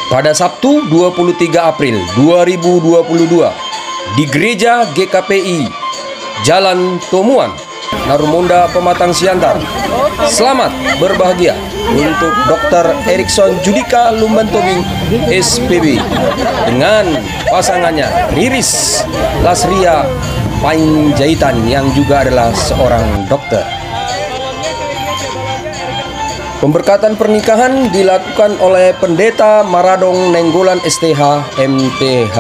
pada Sabtu 23 April 2022 di Gereja GKPI Jalan Tomuan, Narumunda, Pematang Siantar. Selamat berbahagia untuk Dr. Erikson Judika Lumbantobing SPB dengan pasangannya Riris Lasria Panjaitan yang juga adalah seorang dokter. Pemberkatan pernikahan dilakukan oleh Pendeta Maradong Nenggolan STH MTH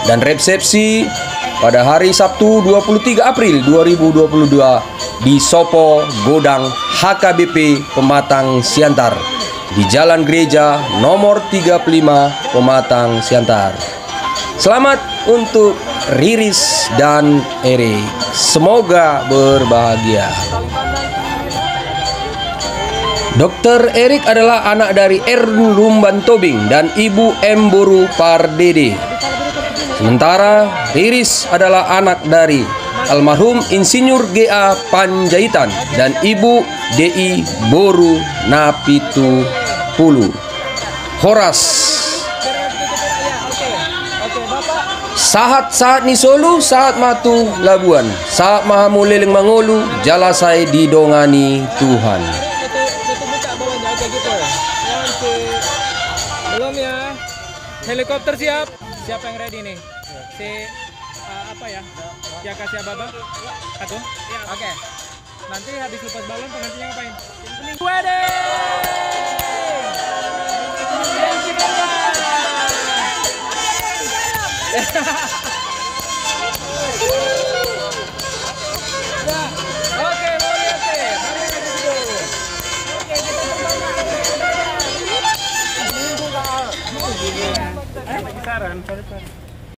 dan resepsi pada hari Sabtu 23 April 2022 di Sopo Godang HKBP Pematang Siantar di Jalan Gereja nomor 35 Pematang Siantar. Selamat untuk Riris dan Erik. Semoga berbahagia. Dr. Erik adalah anak dari Erwin Lumbantobing dan Ibu M. Boru Pardede. Sementara Riris adalah anak dari almarhum Insinyur G.A. Panjaitan dan Ibu D.I. Boru Napitu Pulu. Horas. Sahat-sahat ni Solu, saat matu Labuan, saat mahamuliling mangulu, jalasai didongani Tuhan. Belum ya. Helikopter siap. Siapa yang ready nih? Si apa ya? Ya kasih Baba. Aku. Oke. Nanti habis lepas balon penggantinya ngapain? Wedding. Oke, mau lihat deh. Mari kita duduk. Oke, kita bersama. Kisaran, sorry.